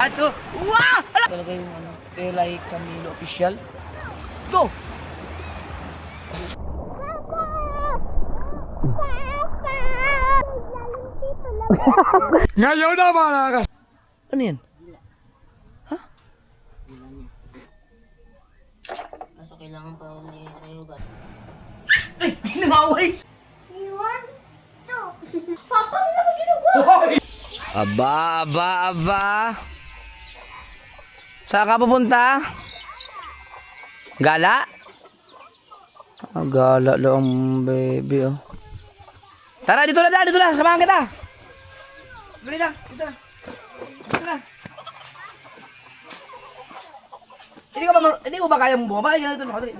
Delikado. Wow! Talaga yung ano, Elay Camilo official. Go! Ngayon na mga kas... Ano yan? Ha? Kaso kailangan pa ni Rayugan. Ay! Namaway! Iwan to. Papa, ano naman ginagawa? Aba. Saan ka pupunta? Gala? Gala lang, baby, oh. Tara, dito na. Samahan kita. Dito na. Hindi mo ba kaya mong bumaba? Yan, dito. Dali.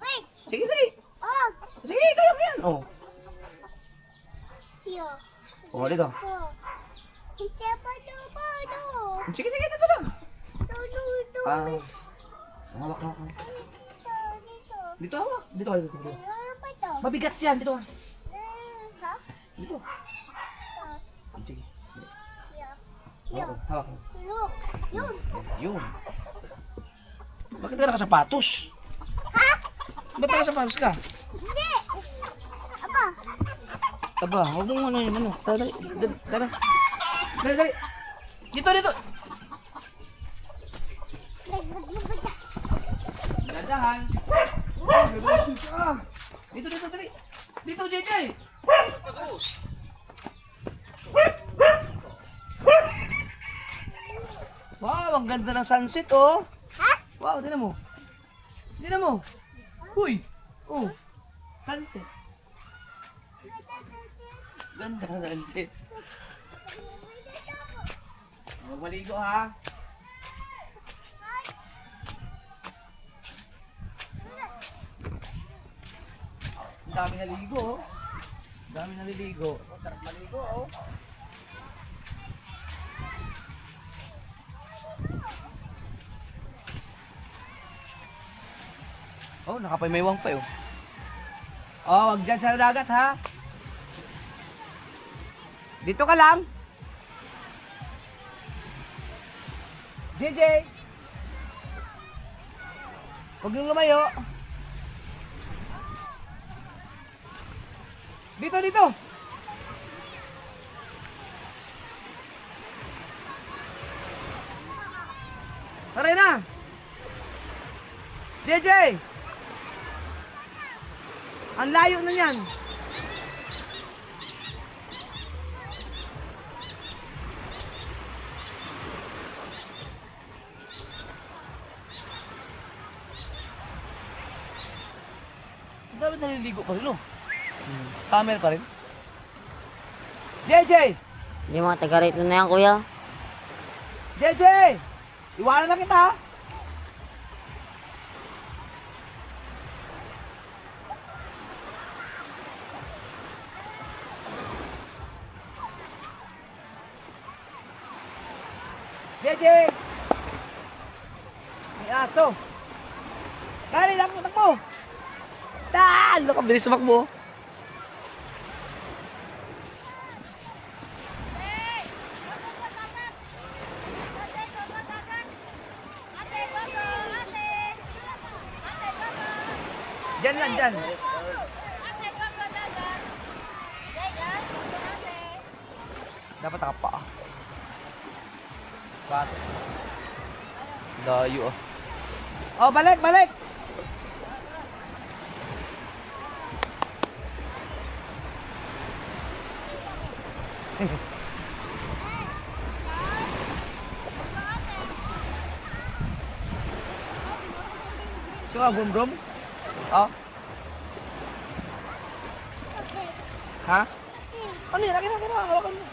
Wait. Sige, dali. Oh. Sige, kaya mo yan. Oh. Yo. Oh, dito. Hindi pa to. Sige, dito na. Dito. Hawak. Dito. Dito, hawak. Dito. Ano pa to? Mabigat yan, dito. Ha? Dito. Sige. Yo. Hawak. Look. Yun. Bakit ka nakasapatos? Ha? Ba't nakasapatos ka? Hindi. Apa? Aba, huwag mong ano yun, ano. Tara. Dali. Dito. Dadahan. Dito, dali. Dito, JJ. Wow, ang ganda ng sunset, oh. Ha? Wow, tingnan mo. Uy. Oh. Sunset. Ganda ng sunset. Huwag maligo, ha. Ang dami naliligo, oh. Sarap maligo, oh. Oh, nakapaymaywang pa, oh. Oh, wag dyan sa dagat, ha. Dito ka lang. JJ. Huwag nang lumayo. Dito. Tara na. JJ. Ang layo na yan. Dapat naliligo pa rin, oh. Summer pa rin. JJ! Hindi mga taga-rate na yan, kuya. JJ! Iwanan na kita, ha? JJ! May aso. Kari, takbo! Ano ka, bilis tumakbo. Dyan. Dapat nakapa. Bakit? Layo, ah. Oh, balik! Suka gum-gum? Oh. Ha? Ano yan? Akin na. Hawakan mo.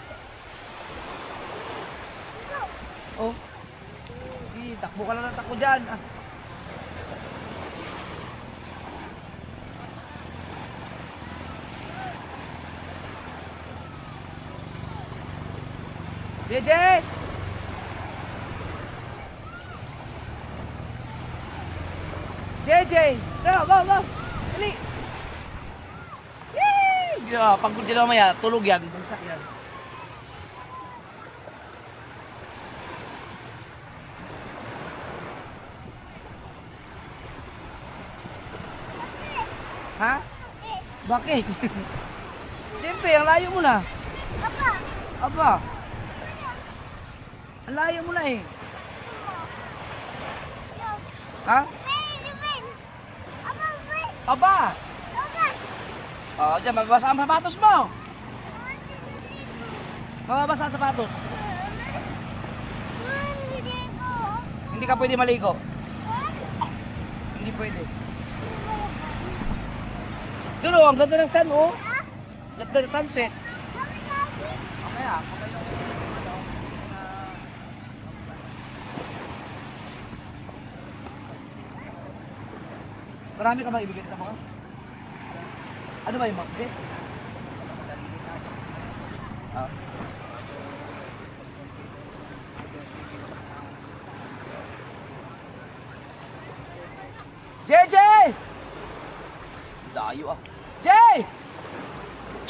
Oh. Sige, takbo ka lang ng takbo dyan. Ah. JJ! JJ! Go! Dali! Yay! Pagod din mamaya, tulog yan. Bagsak yan. Ha? Bakit? Siyempre, ang layo mo na. Papa. Aba, ang layo mo na eh. Ha? Aba! Diyan, mababasa ang sapatos mo. Mababasa ang sapatos. Hindi ka pwede maligo. Hindi pwede. Dulo, ang ganda ng sun, oh. Ganda ng sunset. Mamaya, marami ka ba ibigay sa mga? Ano ba yung magnet? Ah. JJ! Dayo ah. Jay!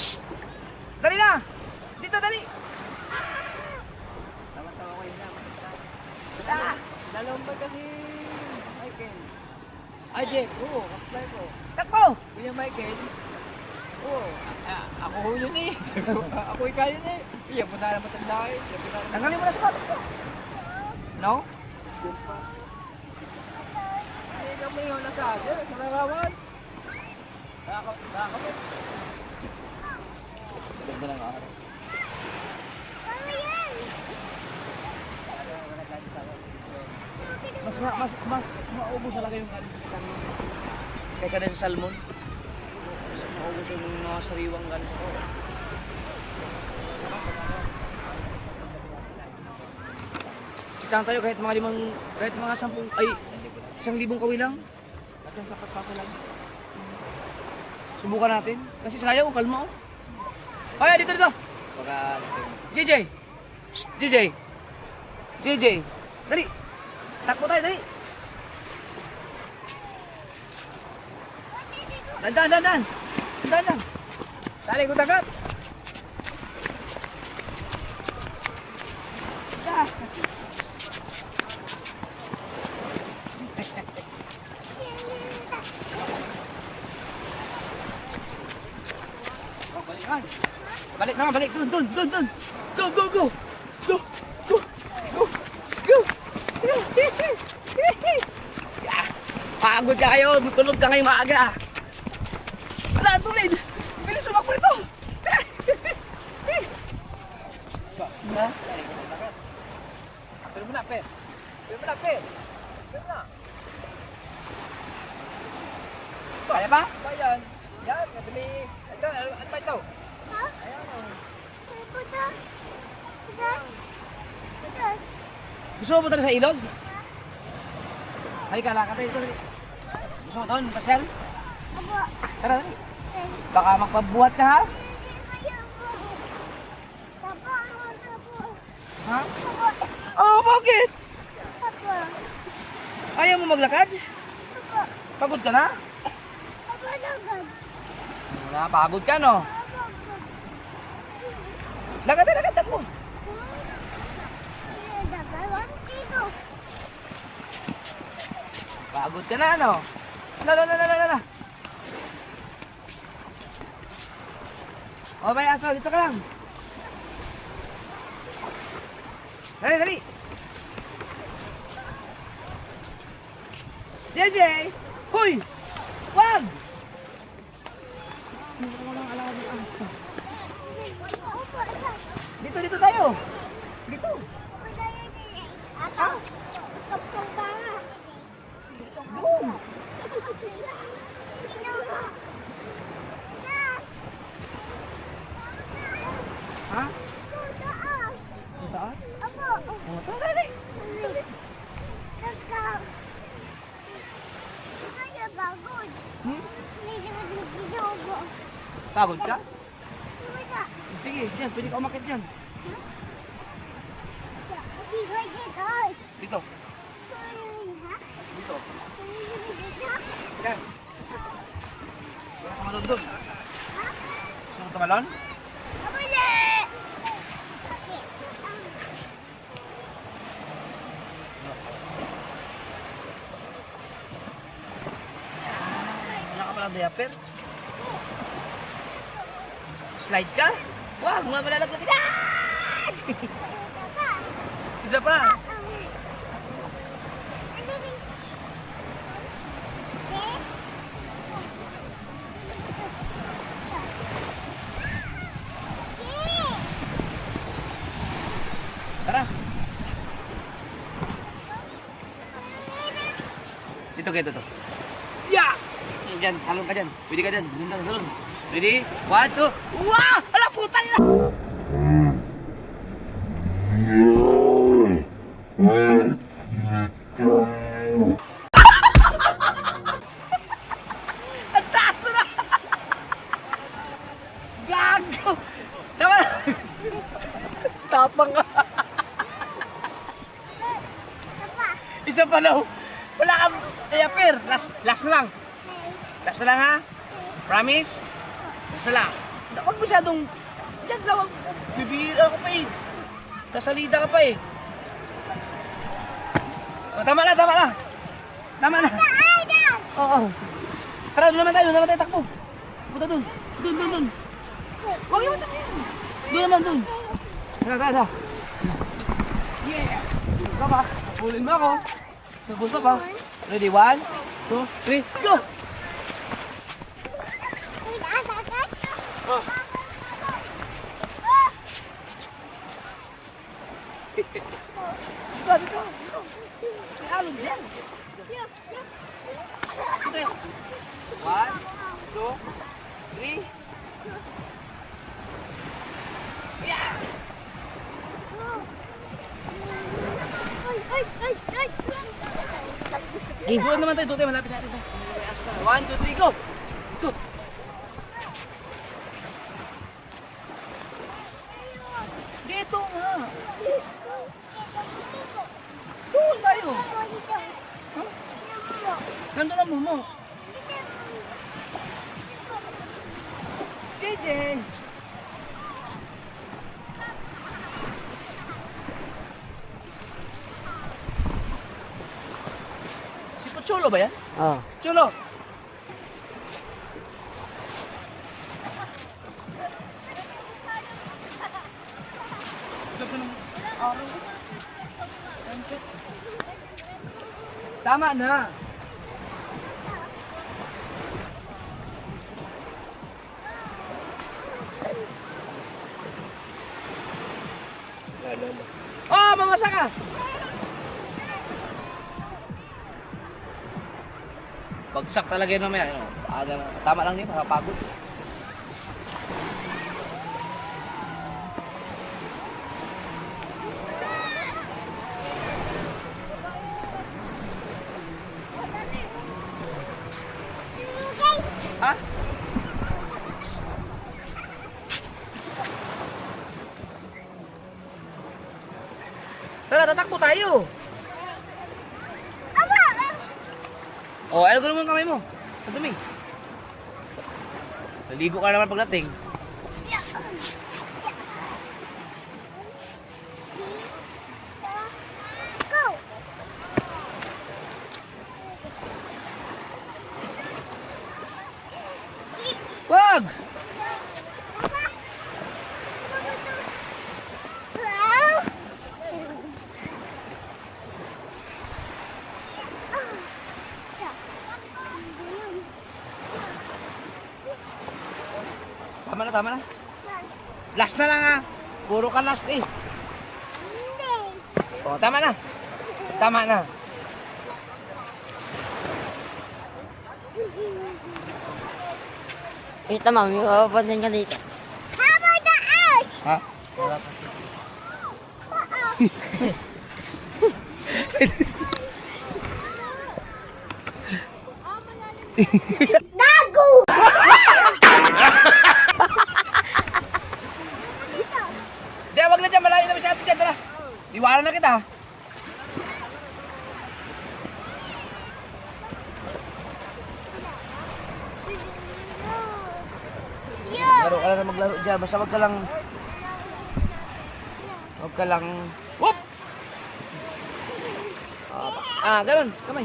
Shh! Dali na! Dito, dali! Tama-tama ko yun na. Dalawang ba kasi Michael? Ay, Jay! Oo, apply ko. Takbo! Kuya Michael? Oo, ako ho yun eh. Ako ikaw yun eh. Iya, po sana matanda kayo. Tanggalin mo na sapatos ko. No? Yun pa. Ay, kami yung nasabi. Sa larawan. Nakakapit. Ganda ng araw. Mas maubos talaga yung kalimutan kaysa din sa salmon. Mas maubos yung mga sariwang galing sa kola. Kitahan tayo kahit mga 1,000 kawi lang. At yung sapat pa lang. Subukan natin. Kasi sayang, kalma oh. Ay, dito. Baka, JJ! Shh, JJ! Dali! Takbo tayo, dali! Dandan! tali ko dagat. Yeah. Balik naman, balik. Dun. Go. Yeah. Pagod ka kayo, tulog ka ngayong maaga. Wala, tulid. Bilis sumakbo nito. Ha? Pero mo na, Pe. Kaya pa? Ba yan? Yan, madali. Ito, ano ba ito? Ayan o. Gusto mo punta na sa ilog? Halika, lakad tayo. Gusto mo doon, pasyal? Tara, dali. Baka magpabuhat ka, ha? Ha? Oh, bakit? Ayaw mo maglakad? Pagod ka na? Wala, pagod ka, no? Lakad, takbo. Pagod ka na, ano? Ala. O, may aso, dito ka lang. Dali. JJ! Hoy! Wag! Dito tayo. Dito. Doon. Ha? Ang taas? Oh, dali. Hmm? Pagod ka? Sige, dyan. Pwede ka umakit dyan. Dito. Yan. Wala ka malon doon. Gusto mo tumalon? Wala ka palang diaper? Slide ka? Wag, mga malalaglag ka. Isa pa. Tara. Dito kayo, dito. Yeah! Diyan, talon ka dyan. Pwede ka dyan. Dito ka, talon. Ready? 1, 2. Wow! Ala, puta yun! Ang taas na na! Gago! Tama na! Tapang ka! Isa pa daw! Wala kang i-appear! Last na lang! Last na lang ha? Promise? Last na lang! Huwag masyadong... Yan lang! Bibira ka pa eh! Kasalida ka pa eh! Oh, tama na! Tama na! Tama na! Oo! Tara, doon naman tayo! Takbo! Punta doon! Doon! Huwag yung takbo! Doon naman! Tara! Yeah! Ikaw ba? Pulin mo ako! Nagpul pa ba? Ready? 1, 2, 3, go! Oh. Dito! May alon yan! Dito yun! 1, 2, 3. Yeah! Doon naman tayo, malapit sa atin. 1, 2, 3, go! Go! Dito nga! Doon tayo! Huh? Nandun ang mumo. JJ! Chulo ba yan? Oo. Chulo! Tama na! Oh, mamasa ka! Bagsak talaga yun mamaya. Ano? Tama lang din, makapagod. Ha? Tara, tatakbo tayo! Oh, ano gano'n mo ang kamay mo? Ang dumi. Naligo ka naman pagdating. Go! Wag! Tama na. Last na lang ha. Puro ka last eh. Hindi. Oh, tama na. Wait naman, may kapapansin ka dito. How about the ice? Ha? Gago! Di, wag na dyan. Malayo na masyado dyan. Tara. Iwanan na kita. Laro ka lang na maglaro dyan. Basta wag ka lang... Whoop! Ganun. Kamay.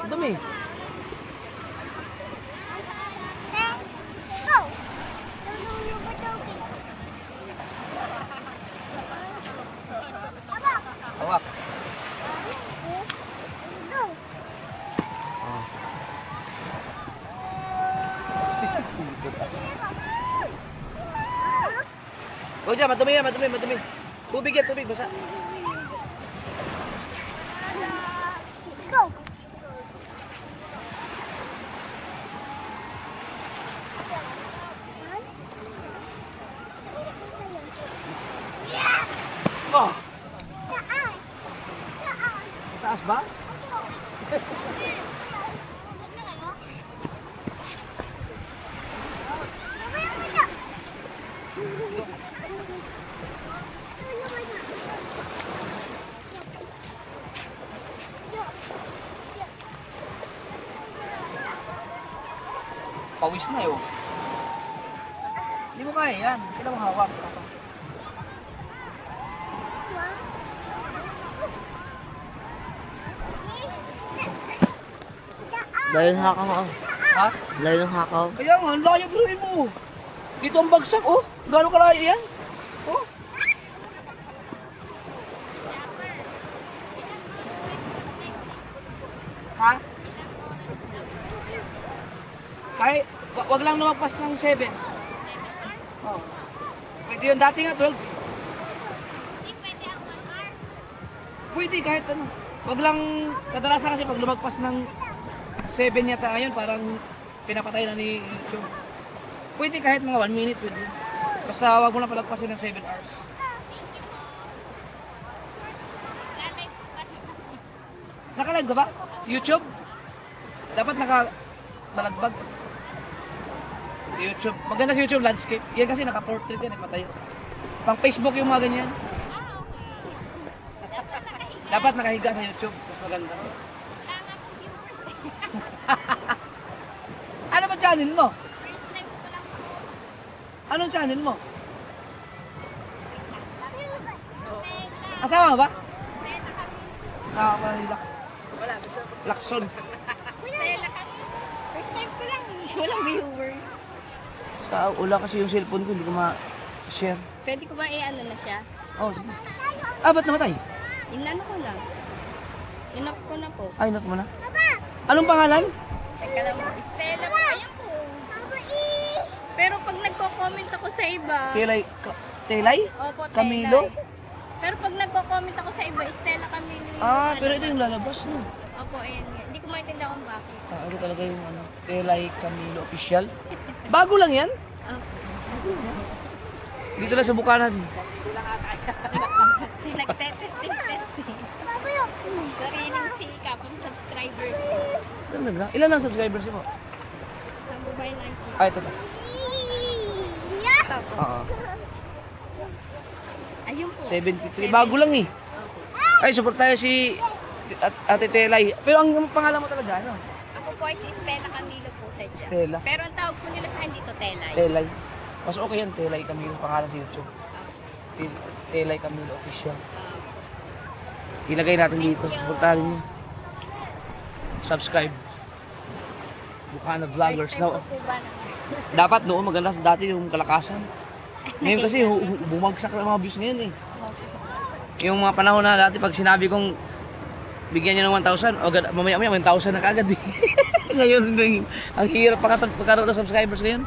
Dumi. Go! Huwag dyan, madumi yan, madumi. Tubig yan, tubig, basa. Go! Oh, Taas! Taas! taas ba? Namaya mo ito! Sino ba ito? Yo! Yo! Pawis na yun. Hindi mo kaya yan. Kailangan mo hawak. Layo ng hakaw ako. Ha? Layo ng hakaw. Kaya nga, ang layo biruin mo. Dito ang bagsak, oh. Gano'ng kalayo yan? Oh. Ha? Kahit, wag lang lumagpas ng 7. Oh. Pwede yun, dati nga 12. Pwede kahit ano. Wag lang, kadalasan kasi pag lumagpas ng 7 yata ngayon, parang pinapatay na ni YouTube. Pwede kahit mga 1 minute, pwede. Basta wag mo lang palagpasin ng 7 hours. Naka-live ka ba? YouTube? Dapat naka-balagbag. YouTube. Maganda sa YouTube landscape. Yan kasi naka-portrait yan, patayo. Pang Facebook yung mga ganyan. Dapat nakahiga sa YouTube. Mas maganda. Ano ba channel mo? Anong channel mo? Asawa mo ba? Asawa mo ni Lakson. First time ko lang. Walang viewers. Wala kasi yung cellphone ko, hindi ko ma-share. Pwede ko ba i-ano na siya? Oh, sige. Ah, ba't namatay? Inano ko na. Inap ko na po. Ay, naku mo na. Anong pangalan? Teka lang po. Stella po. Ayan po. Pero pag nagko-comment ako sa iba, Telay? opo, Telay. Camilo? Pero pag nagko-comment ako sa iba, Stella Camilo yung Ah, ano. pero ito yung lalabas, no? Opo, ayan. Hindi ko maintindihan kung bakit. Ah, ito talaga yung ano, Telay Camilo Official. Bago lang yan? Opo. Dito lang sa Bukanan. Nagte-testing. Sariling sikap ang subscribers. Talaga? Ilan ang subscribers mo? Sa mobile lang. Ah, ito. Ito po. Oo. Ayun po. 73. Bago lang eh. Ay, support tayo si Ate Telay. Pero ang pangalan mo talaga, ano? Ako po ay si Stella Camilo po sa dyan. Stella. Pero ang tawag po nila sa akin dito, Telay. Telay. Mas okay yan, Telay Camilo. Pangalan sa YouTube. Telay Camilo Official. Ilagay natin dito. Supportahan niyo. Subscribe. Bukana Vloggers. First time No, ko po ba naman? dapat noon maganda dati yung kalakasan. Ngayon kasi bumagsak na mga views ngayon eh. Yung mga panahon na dati pag sinabi kong bigyan niyo ng 1,000, mamaya 1,000 na kagad eh. Ngayon, ang hirap pagkaroon ng subscribers ngayon.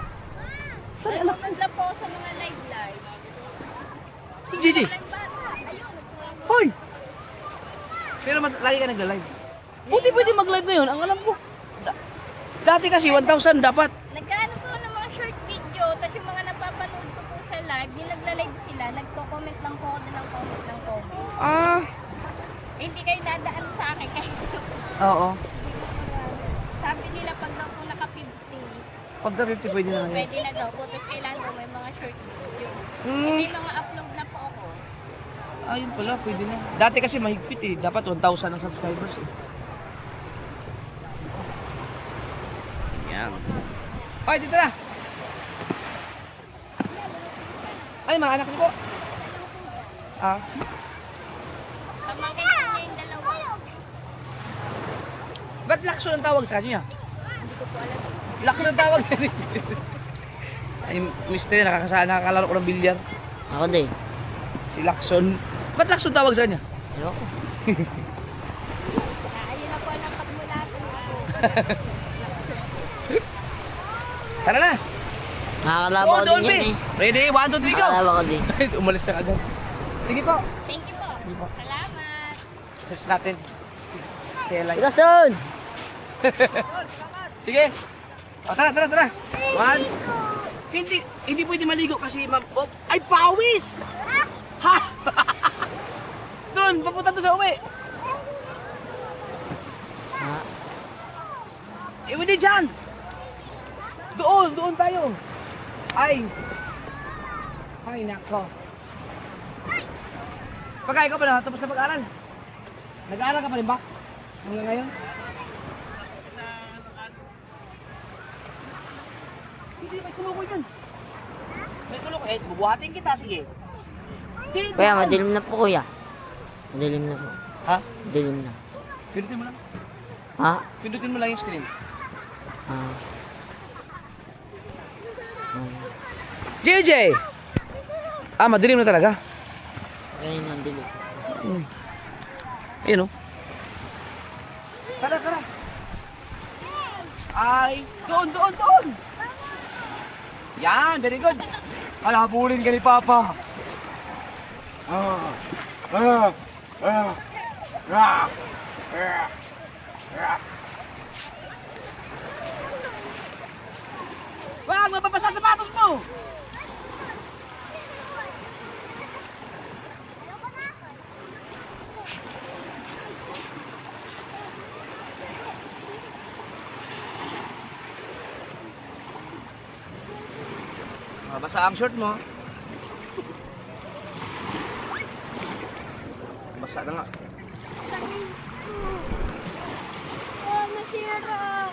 Ayun, nagla po ako sa mga live. Si Gigi, Walang bata. Ayun, nagtulang. hoy! Pero lagi ka nagla-live. Buti pwede mag-live ngayon, ang alam ko. Dati kasi 1,000 dapat. Nagkaano po ng mga short video, tapos yung mga napapanood ko po sa live, yung nagla-live sila, nagko-comment lang po ako doon ng comment. Ah, Eh, hindi kayo dadaan sa akin kahit oo. sabi nila pag daw po naka-50, Pagka 50 pwede na ngayon. pwede na daw po, tapos kailangan daw may mga short video. Hmm. May mga upload na po ako. Ayun pala, pwede na. Dati kasi mahigpit eh. Dapat 1,000 ang subscribers eh. Yan. Ay, dito na! Ay, mga anak ko po. Ah, Pamangkin ko niya yung dalawa. ba't Lakson ang tawag sa kanya? Hindi ko po alam. Lakson ang tawag. Ay, mister, nakakalaro ko ng bilyar. Ako din. Si Lakson. Ba't Lakson tawag sa kanya? Ayoko. Ayun na po ang pagmulatan ko. Tara na! Nakakalaban Doon, ko doon, din Pi. yan eh. Ready? 1, 2, 3, go! Nakakalaban ko din. Umalis na agad. Sige po. Thank you po. Salamat. Search natin. Kailan. Rason! Sige. O, tara. 1. Hindi pwede maligo kasi oh, ay, pawis! Ha? Doon, papunta doon sa uwi. Ha? Hindi dyan. Doon tayo. Ay, nako. Pagka ikaw pa na, tapos na pag-aral. Nag-aaral ka pa rin ba? Hanggang ngayon? Hindi, may kulukoy dyan. May kulukoy. Eh, bubuhatin kita, sige. Dito. Kuya, madilim na po kuya. Madilim na po. Ha? Madilim na. Pindutin mo lang. Ha? Pindutin mo lang yung screen. Ah. JJ! Ah, madilim na talaga. Kaya yun ang dilim. Yun o. Tara. Ay, doon. Yan, very good. Habulin ka ni Papa. Wag, mababasa sa sapatos mo. Basa ang short mo. Basa na nga. Oh, masira.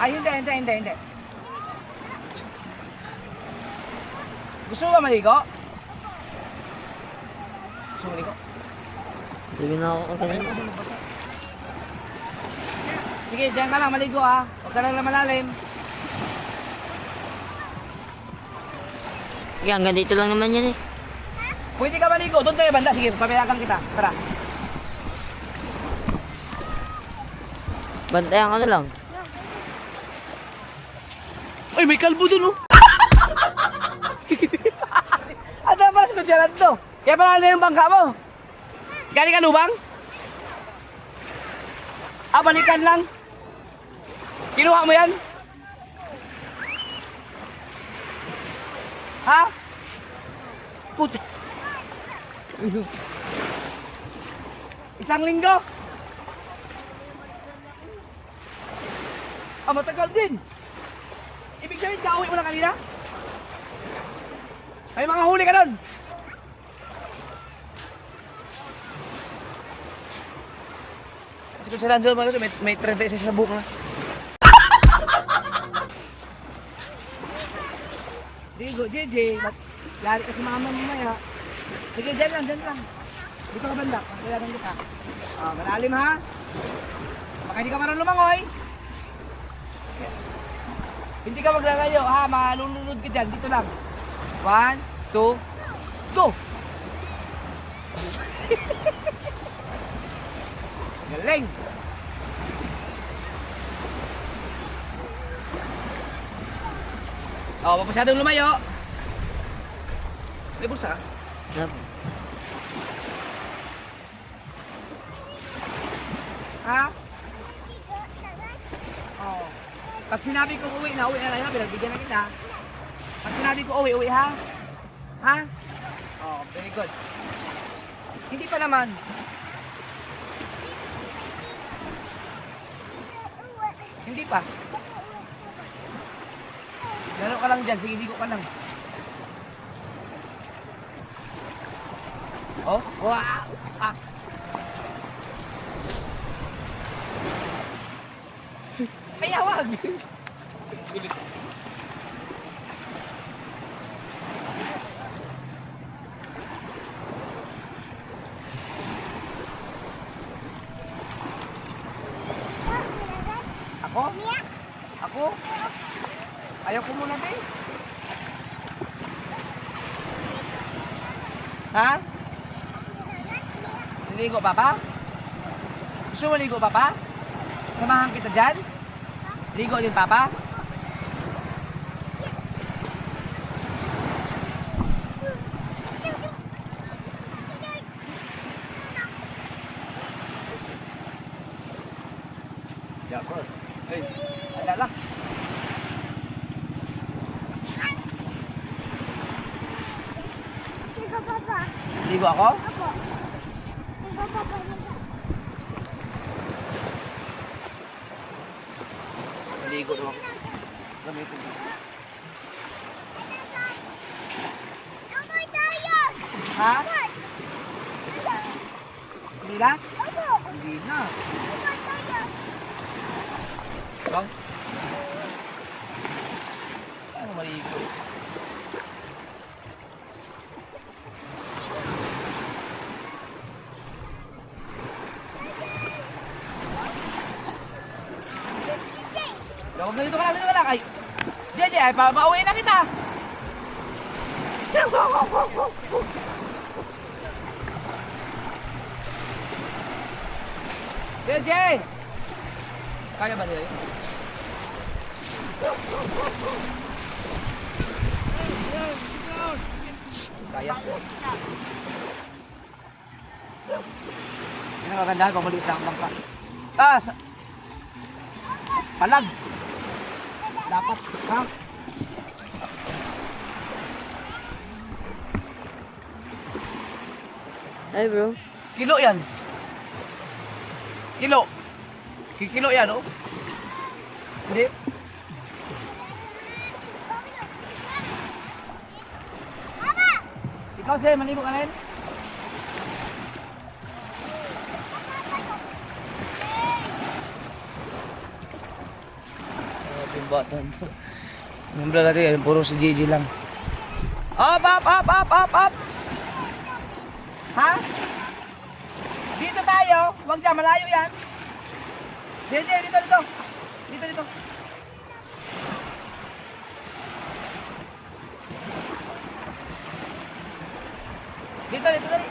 Ay, hindi. Gusto mo ba maligo? Gusto mo maligo? Dilim na ako kanina. Sige, diyan ka lang maligo ha. Huwag ka lang malalim. Sige, hanggang dito lang naman yan eh. Pwede ka maligo. Doon tayo banda. Sige, papayagan kita. Tara. Bantayan ka na lang. Uy, may kalbo dun oh. Ano pala sa kutsyaran to? Kaya pala na yung bangka mo. Galing ka lubang? Balikan lang. Kinuha mo yan? Ha? Puti. Isang linggo? Matagal din. Ibig sabihin, kauwi mo na kanina? May mga huli ka doon. Kasi kung sa Ranzo, may 36 na buhok na. Digo, JJ, lari ka si mama mamaya. Sige, dyan lang. Dito ka banda, pagkayaran kita. Malalim ha. Baka hindi ka marunong lumangoy. Hindi ka maglalayo ha, malulunod ka dyan, dito lang. 1, 2, go! Galing! Huwag masyadong lumayo. May bulsa ka? Dapat. Ha? Oo. Pag sinabi ko uwi na tayo, pinagbigyan na kita. Pag sinabi ko uwi ha? Ha? Very good. Hindi pa naman. Hindi pa. Gano'n ka lang dyan, sige, ligo ka lang. Oh, wow! Kaya wag! Ako? Ako? Ayaw ko muna, be. Ha? Ligo, Papa? Gusto mo ligo, Papa? Samahan kita dyan? Ligo din, Papa? Dapat. Hey, ada lah. Ligo, Papa. Ligo ako? Opo. Ligo, Papa. Ligo naman. Gamitin mo. Amoy tayo! Ha? Amoy! Hindi na? Opo! Hindi na. Amoy tayo! Bang? Ano maligo? Huwag na dito ka lang. Ay, JJ, ay, pauwi na kita. JJ! Kaya ba nila yun? Kaya. Yan ang kagandahan pag maliit lang ang bangka. Taas! Palag! Dapat, ha? Ay bro. Kilo yan. Kilo. Kilo yan, oh. Hindi. Ikaw, Sen, maligo ka rin? Yung button. Yung vlog natin, puro si Gigi lang. Up! Ha? Dito tayo. Huwag dyan, malayo yan. Gigi, dito. Dito. Dito, dali.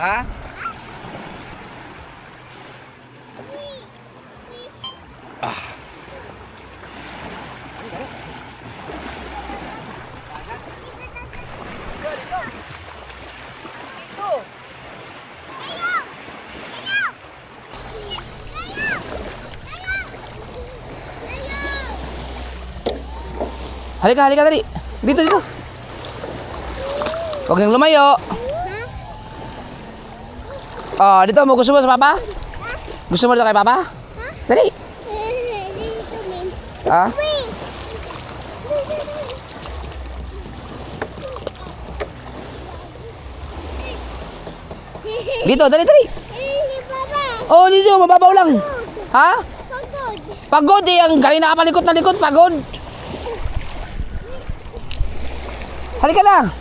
Ha? Dito. Halika, dali. Dito. Huwag nang lumayo. Oh, dito mo. Gusto mo sa Papa? Gusto mo dito kay Papa? Dali. Ha? Dito, dali. Oh, dito. Mababaw lang. Ha? Pagod eh. Ang galing nakapalikot na likod. Pagod. Halika na.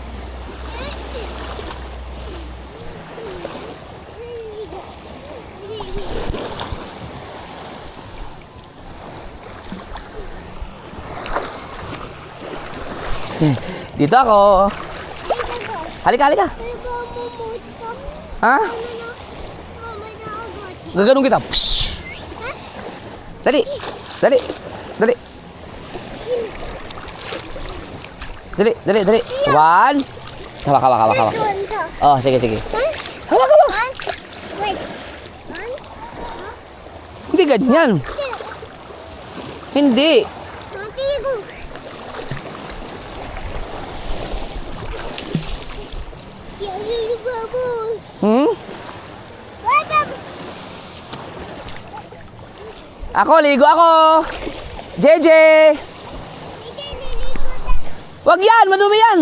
Dito ako. Halika. Ha? Gaganong kita. Psst. Dali. One. Hawak. Oh, sige. Hawak. Hindi ganyan. Hindi. Ligo ako. JJ. Wag yan, madumi yan.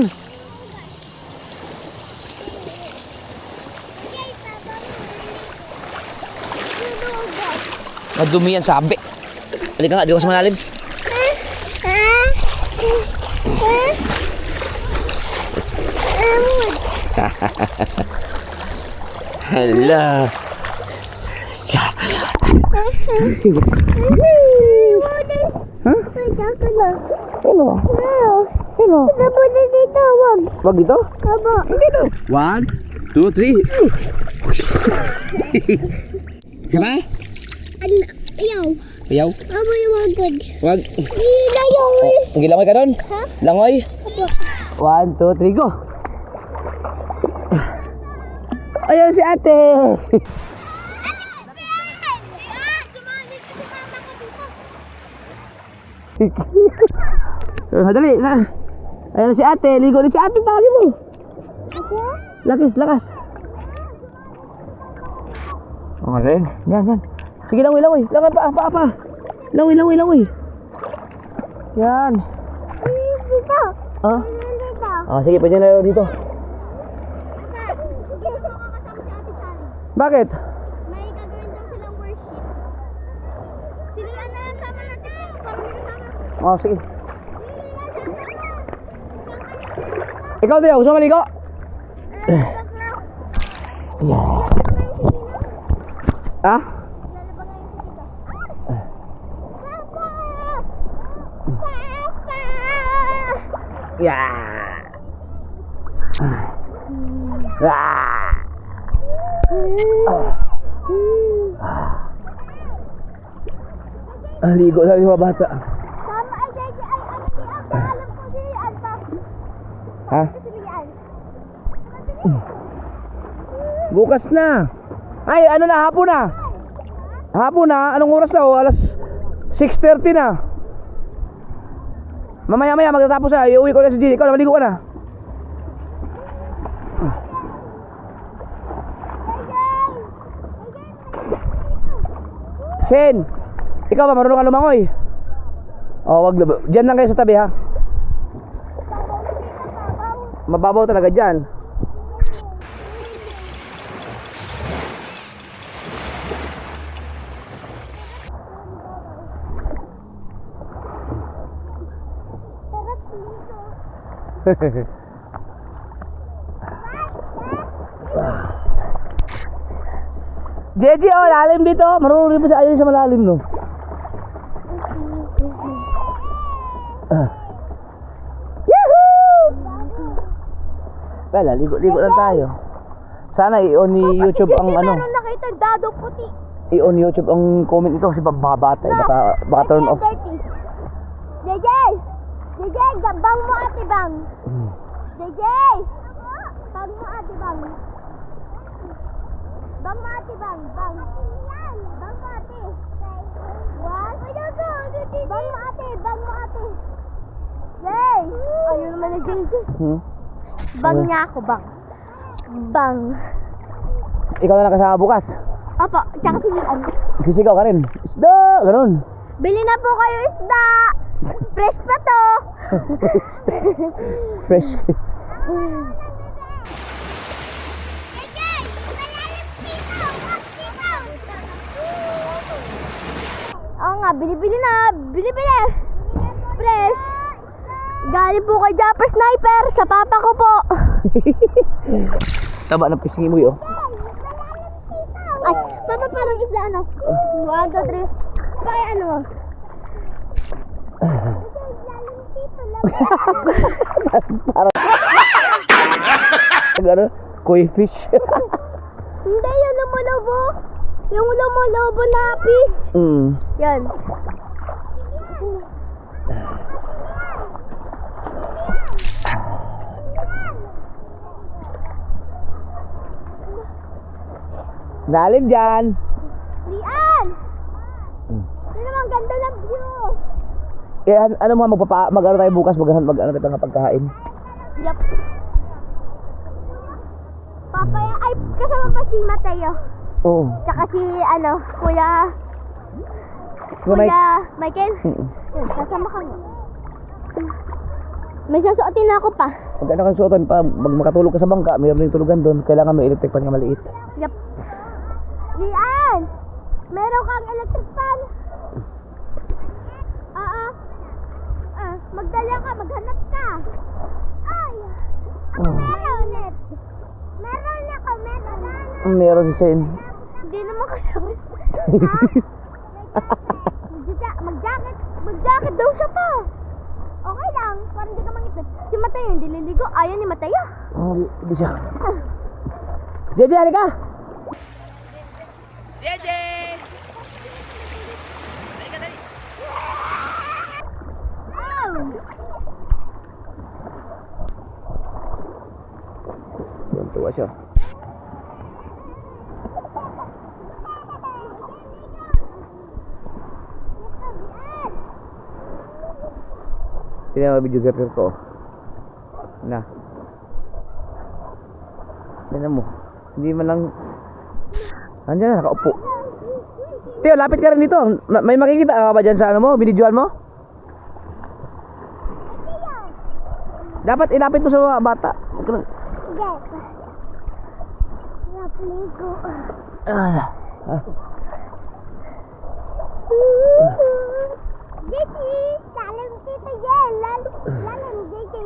Madumi yan, sabi. Halika nga, di ko sa malalim. Hala. Huh? Ano? Hello. Napunta dito, wag. Wag dito? Abo. Dito. 1, 2, 3. Sama? Ayaw. Ayaw. Abo yung wagod. Wag. Ayaw. Sige, langoy ka doon. Ha? Langoy. Abo. 1, 2, 3, go. Ayun si ate. Sumali ko si mama ko bukas. Dali na. Ayun si ate. Ligo ulit si ate. Tali mo. Lakas, lakas. Okay. Yan. Sige, langoy. Langoy pa. Langoy. Yan. Dito. Oh. Dito. Oh, sige, pwede na dito. Sige, makakasama si Ate Sally. Bakit? May gagawin daw silang worship. Sila na sama natin. Parang kasama. Oh, sige. Ikaw din, gusto maligo? Yeah. Ah? Yeah. Ligo lang yung mga bata. Sama ay ay ano ni ang pangalan ko si Alba. Ha? Si Lian. Bukas na. Ay, ano na, hapon na. Hapon na, anong oras na? Alas 6:30 na. Mamaya magtatapos na. Iuwi ko na si Gigi. Ikaw na, maligo ka na. Sen, ikaw ba marunong ka lumangoy? Oh, wag na. Diyan lang kayo sa tabi, ha? Mababaw talaga dyan. Jeji, oh, lalim dito. Marunong rin pa siya. Ayun sa malalim, no? Yahoo! Wala, ligo lang tayo. Sana i-on ni YouTube ang ano. Meron nakita dado puti. I-on YouTube ang comment ito kasi mga bata eh. Baka turn off. JJ! JJ, bang mo ate bang. JJ! Bang mo ate bang. Bang mo ate bang. Bang. Bang mo ate. What? Bang mo ate. Bang mo ate. Jay! Ayun naman na JJ. Bang niya ako bang. Bang. Ikaw na lang kasama bukas. Apo, tsaka si Lian. Sisigaw ka rin. Isda! Ganun. Bili na po kayo isda! Fresh pa to! Fresh. Oo nga, bili-bili na! Bili-bili! Fresh! Galing po kay Japper Sniper sa papa ko po! Taba ng pisngi mo yun. Ay, papa parang isda ano? 1, 2, 3. Kaya ano? Ano? Koi fish. Hindi, yung lumulubo. Yung lumulubo na fish. Yan. Lalim dyan. Lian! Yun naman, ganda ng view. Eh, ano mo, mag-ano tayo bukas, mag-ano tayo pang pagkain. Yup. Papaya, ay, kasama pa si Mateo. Oo. Tsaka si, ano, Kuya Michael. Yun, kasama kami. May sasuotin na ako pa. Pag ano kang suotan, pag makatulog ka sa bangka, mayroon yung tulugan doon, kailangan may electric fan nga maliit. Yup. Lian! Meron kang electric fan? Magdala ka, maghanap ka. Ay! Ako meron. Meron ako, meron. Meron si Sen. Hindi naman kasama ha? Mag-jacket daw siya pa. Okay lang, parang di ka mangitid. Si Mateo hindi liligo. Ayaw ni Mateo. Hindi siya. JJ, halika! JJ! Halika, dali. Oh! Tuwa siya. Tingnan mo videographer ko. Na. Tingnan mo. Hindi man lang. Andiyan na, nakaupo. Teo, lapit ka rin dito. May makikita ka ba dyan sa ano mo? Binidyoan mo? Dapat ilapit mo sa mga bata. Yes. Napligo. Ah. Gigi, lalim dito yan. Lalim dito.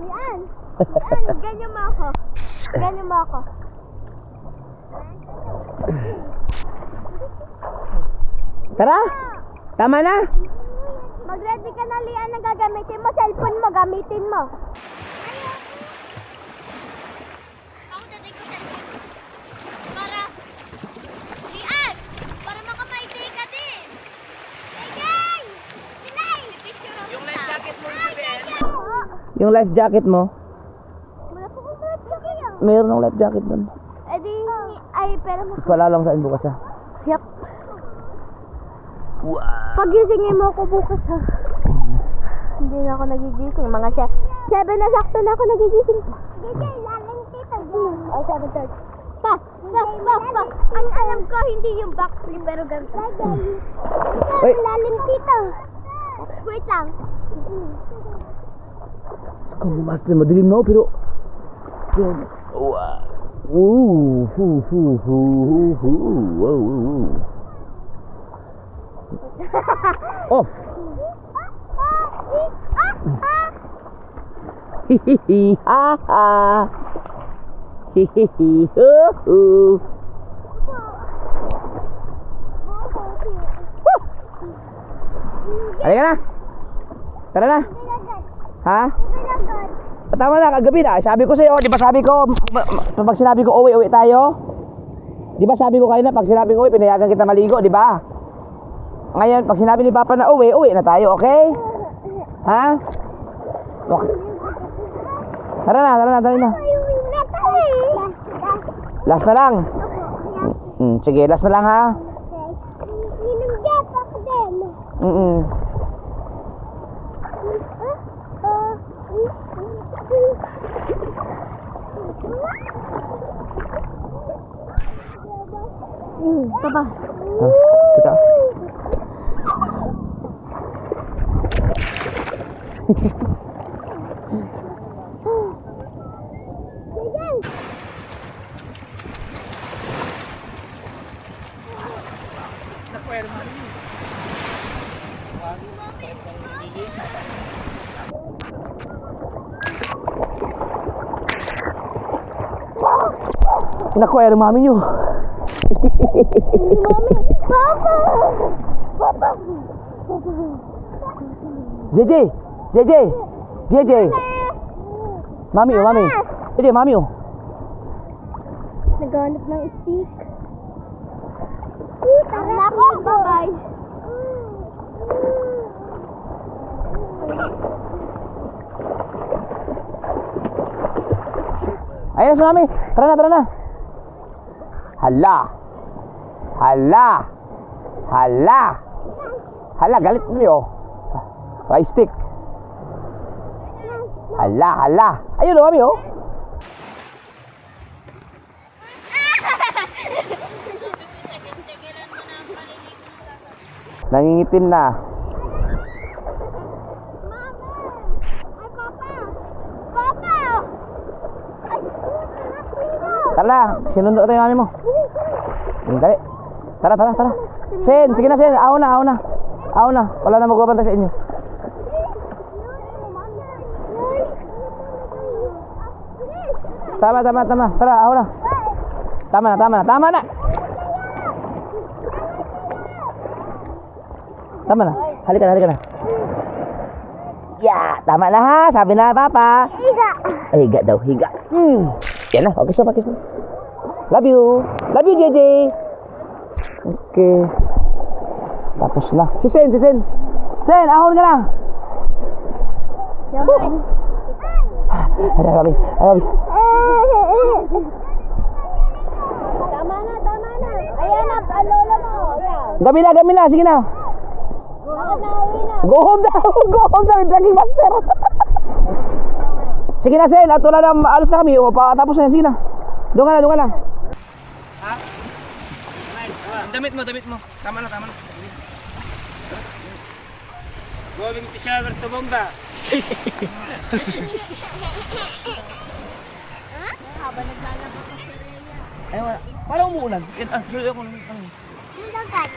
Yan. Ganyan mo ako. Ganyan mo ako. Tara! Tama na! Mag-ready ka na, Lian, ang gagamitin mo. Cellphone mo, gamitin mo. Ako daday ko cellphone. Para, Lian, para makamaitay ka din. Hey! Sinay! Yung life jacket mo, Yung life jacket mo, wala po kong life jacket. mayroon ng life jacket doon. Eh di, ay, pero Wala lang sa bukas ha. Yup. Wow! Pagisingin mo ako bukas ha. Hindi na ako nagigising. Mga 7 na sakto na ako nagigising. Gigi, lalang tita. Oh, 7:30. Pa. Ang alam ko, hindi yung backflip, pero ganito. Uy. Lalim tita. Wait lang. Ang master, madilim na pero... Wow! Ooh, wow. Off! Hihihi, ha ha! Hihihi, hoo. Halika na! Tara na! Ha? Tama na, kagabi na. Sabi ko sa'yo, di ba sabi ko, pag sinabi ko uwi tayo? Di ba sabi ko kayo na, pag sinabi ko uwi, pinayagan kita maligo, di ba? Ngayon, pag sinabi ni Papa na uwi na tayo, okay? Ha? Okay. Tara na. Last na lang. Sige, last na lang ha. Papa. Kita. Naku, ay mami nyo. Mami, Papa. JJ. Mami. JJ, mami. Naghanap ng stick. Tara ko, bye-bye. Ayun si mami. Tara na. Hala, galit mo yun. Ay, stick. Hala. Ayun o, mami, oh. Nangingitim na. Tara, sinundo tayo mami mo. Dali. Tara. Sen, sige na Sen. Ahon na. Wala na magbabantay sa inyo. Tama. Tara, ahon na. Tama na. Tama na. Halika na, halika na. Yeah, tama na ha. Sabi na, Papa. Higa. Ay, higa daw, higa. Yan na, okay, so, pakis mo. Love you. Love you, JJ. Okay. Tapos na. Si Sen. Sen, ahon ka na. Ada kami. Tama na. Ayan na, lola mo. Ayan. Gami na. Sige na. Bakit nauwi na? Go home daw. Go home daw. Dragging master. Sige na, Sen. At wala na, alis na kami. O, tapos na yan. Sige na. Doon ka na. Ha? Damit mo. Tama na. Going to shower to bomba. Ay, wala. Parang umuulan. Sulit ako. Dagad.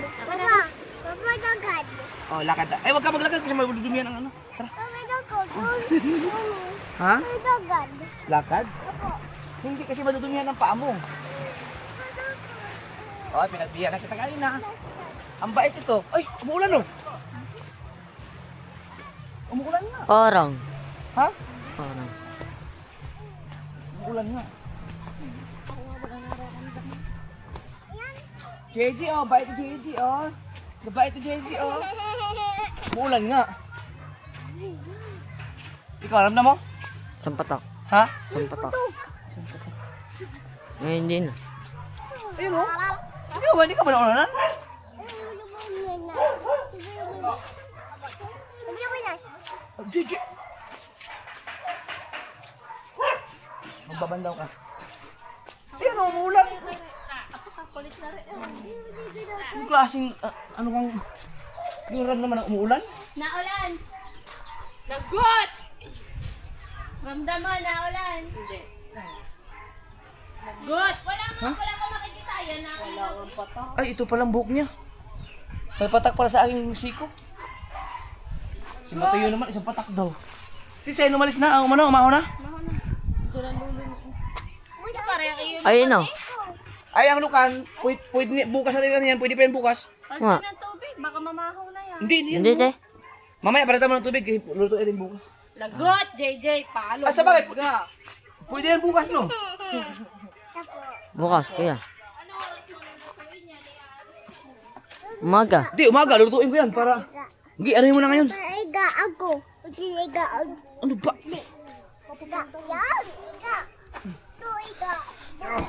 Papa, dagad. Oh, lakad na. Ay, wag ka maglakad kasi madudumihan ang ano. Tara. Papa, dagad. Ha? Dagad. Lakad? Hindi kasi madudumihan ang paa mo. Oh, pinagbihan na kita kanina. Ang bait ito. Ay, umuulan oh. Umuulan nga. Parang. Ha? Parang. Umuulan nga. JJ oh, bait ni JJ oh. Gabait ni JJ oh. Umuulan nga. Ikaw, alam na mo? Sampatak. Ha? Sampatak. Ngayon din. Ayun oh. Ayun, hindi ka ba naulanan? JJ! Magbabandaw ka. Ayun oh, umuulan. Yung klaseng, ano kang, yung ram naman ang umuulan? Naulan! Lagot! Ramdaman, naulan! Hindi. Lagot! Wala ko makikita yan. Wala akong patak. Ay, ito palang buhok niya. May patak para sa aking siko. Si Matayo naman, isang patak daw. Si Sen, umalis na. Umaho na. Ayun o. Ay, ang lukan, pwede bukas natin yan. Pwede pa yan bukas. Nga. Ng tubig, baka mamahaw na yan. Hindi yan. Hindi, te. Mamaya, palitan mo ng tubig. Lutuin din bukas. Lagot, JJ, palo. Sa bakit? Pwede yan bukas, no? Bukas, kuya. Umaga. Hindi, umaga. Lutuin ko yan para... Hindi, ano mo na ngayon? Iga ako. Iga ako. Ano ba? Iga. Yan. Iga. Ito, iga. Iga. Yan.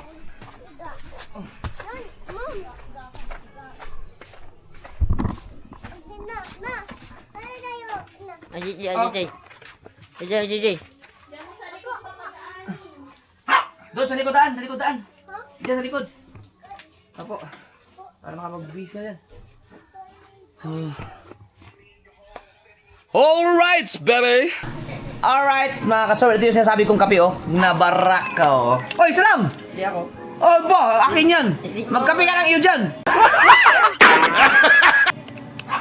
Mom. Na. Ano na yun? Na. Ay, JJ. JJ. Doon, sa likodan. Diyan sa likod. Apo. Para makapag-breeze ka yan. Alright, baby! Alright, mga kasawal. Ito yung sinasabi kong kape, oh. Nabarak ka, oh. Oy, salam! Hindi ako. Oh, ba, akin yan. Magkape ka lang iyo dyan.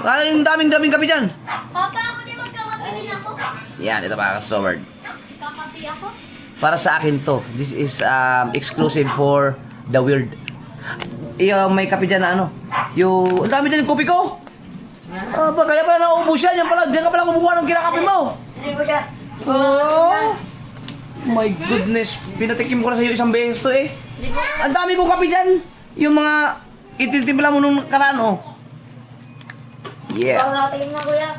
Ano yung daming kape dyan? Papa, ako din magkakape din ako. Yan, ito mga kasawal. Magkakape ako. Para sa akin to. This is exclusive for the weird. Yung may kape dyan na ano. Yung, ang dami dyan yung kopi ko. Ba, kaya pala naubos yan. Yan pala, dyan ka pala kumukuha ng kinakape mo. Hindi ko siya. Oh! My goodness. Pinatikim ko na sa'yo isang beses to eh. Ang dami kong kape dyan. Yung mga ititimpla mo nung nakaraan oh. Yeah. Natingin na, kuya.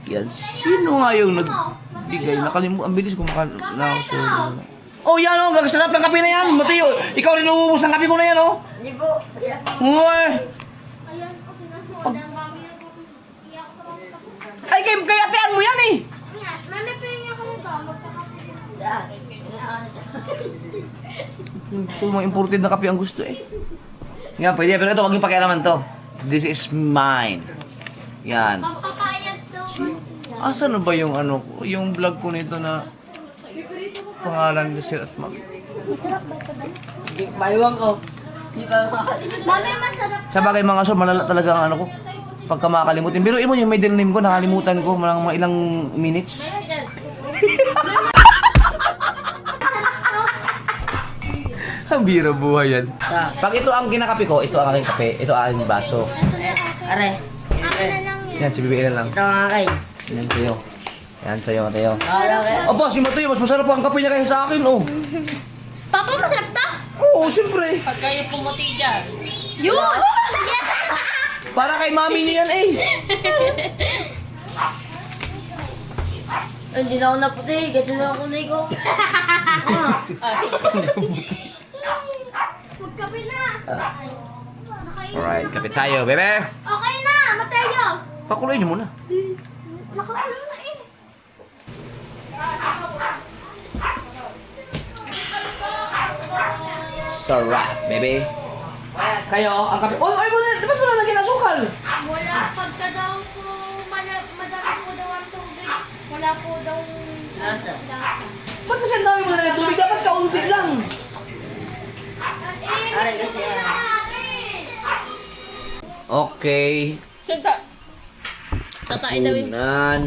Yan. Sino nga yung nagbigay? Ang bilis ko makalaso. Oh, yan oh. Gagasarap ng kape na yan. Matayo. Ikaw rin uubos ng kape ko na yan oh. Hindi po. Uy. Ay, kaya atean mo yan eh. Mami, pwede ako nito. Gusto mo imported na kape ang gusto eh. Yan, pwede. Pero ito, huwag yung pakialaman to. This is mine. Yan. Papayag to. Asa na ba yung ano, yung vlog ko nito na pangalan ni Sir at Mag? Masarap ba ito ba? Maiwan ko. Hindi pa makakalimutan. Mami, masarap. Sa bagay mga sir, malala talaga ang ano ko. Pagka makakalimutin. Pero mo yung may name ko, nakalimutan ko mga ilang minutes. Ang biro buhay yan. Pag ito ang kinakape ko, ito ang aking kape, ito ang aking baso. Are. Akin na lang yan. Yan, si BBL lang. Ito mga kay. Yan sa'yo. Yan sa'yo, Mateo. Okay. Aba, si Mateo, mas masarap ang kape niya kaysa sa akin, oh. Papa, masarap to? Oo, siyempre. Pag kayo pumuti dyan. Yun! Para kay mami niyo yan, eh. Hindi na ako naputi. Ganito na ako kulay ko. Magkape na! Alright, kape tayo, bebe. Okay na, Mateo! Pakuloy niyo muna. Nakakulo na eh. Sarap, bebe. Kayo, ang kape. Oh, ay, di ba wala lagyan ng sukal? Wala, pagka daw po, madami po daw ang tubig. Wala po daw Lasa. lasa. Ba't kasi ang dami mo na ng tubig? Dapat kaunti lang. Aray kasi yan. Okay. Tatain daw yun. Unan.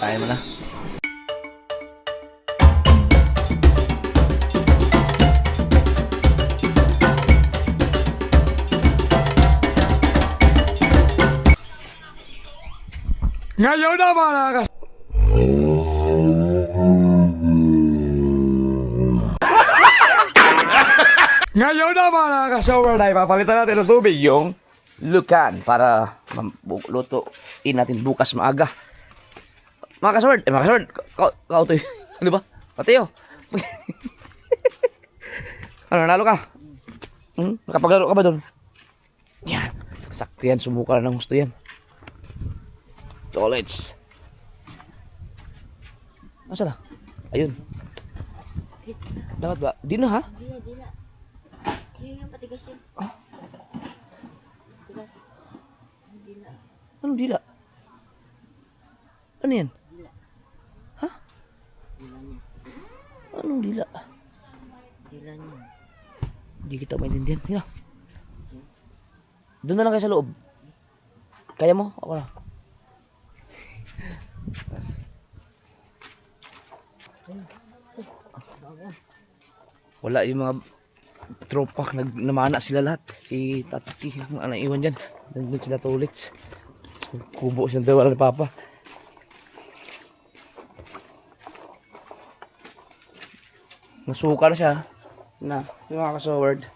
Kain mo na. Ngayon na mga kas... Ngayon na mga kasober na ipapalitan natin ng tubig yung Lukan para lutuin natin bukas maaga. Mga kasword, kautoy. Ano ba? Mateo. Ano, nanalo ka? Nakapaglaro ka ba doon? Yan. Sakto yan, sumuka na ng gusto yan. Tolets. Nasaan na? Ayun. Dapat ba? Di na ha? Dila, dila. Yun yung patigas yun. Patigas. Dila. Anong dila? Ano yan? Dila. Ha? Dila niya. Anong dila? Dila niya. Hindi kita maintindihan. Hina. Doon na lang kayo sa loob. Kaya mo? Ako na. Wala yung mga tropa. Namana sila lahat. Si Tatsuki. Ang naiwan dyan. Nandun sila tulits. Kubo silang dawala ni Papa. Nasuka na siya. Na, yung mga kasoward.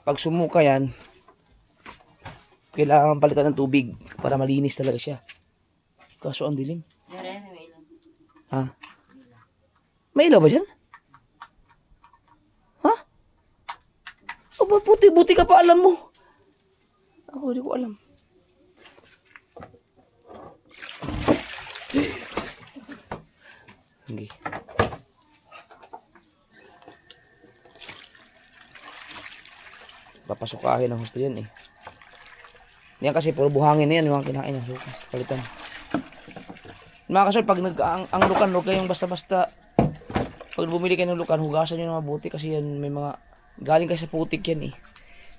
Pag sumuka yan, kailangan palitan ng tubig para malinis talaga siya. Kaso ang dilim. Dere, may ilan. Ha? May ilaw ba dyan? Ha? O ba buti ka pa alam mo? Ako hindi ko alam. Sige. Papasukahin ang gusto yan eh. Yan kasi puro buhangin na yan yung mga kinain niya. So, palitan. Mga kasal, pag ang lukan, huwag kayong basta-basta. Pag bumili kayo ng lukan, hugasan nyo na mabuti kasi yan may mga galing kasi sa putik yan eh.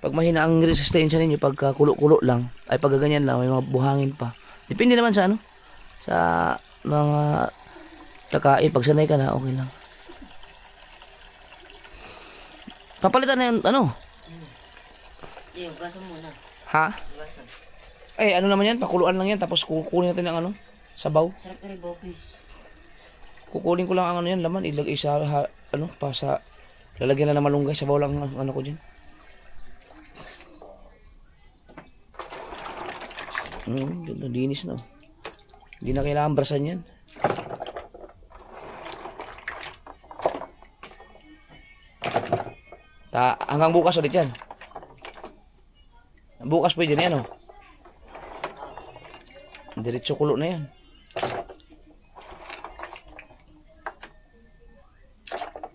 Pag mahina ang resistensya ninyo, pag kulo-kulo lang, ay pag ganyan lang, may mga buhangin pa. Depende naman sa ano, sa mga lakain. Pag sanay ka na, okay lang. Papalitan na yung ano. Hindi, hugasan muna. Ha? Hugasan. Eh, ano naman yan? Pakuluan lang yan. Tapos kukunin natin ang ano? Sabaw. Sarap ka rin, Bopis. Kukunin ko lang ang ano yan, laman. Ilagay sa, ano, pa sa, lalagyan na ng malunggay. Sabaw lang ang ano ko dyan. Linis na. Hindi na kailangan brasan yan. Hanggang bukas ulit yan. Bukas pwede na yan, oh. Diretso kulo na yan.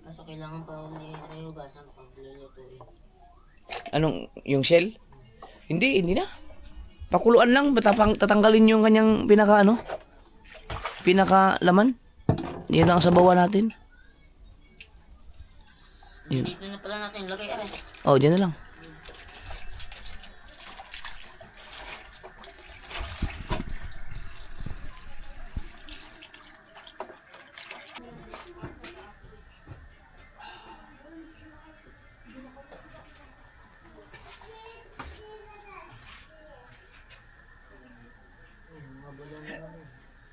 Kaso kailangan pa ulit hugasan pag lulutuin. Anong, yung shell? Hindi na. Pakuluan lang, tatanggalin yung kanyang pinaka ano? Pinaka laman. Yan lang ang sabawan natin. Yun. Dito na pala natin lagay, aray. Oh, dyan na lang.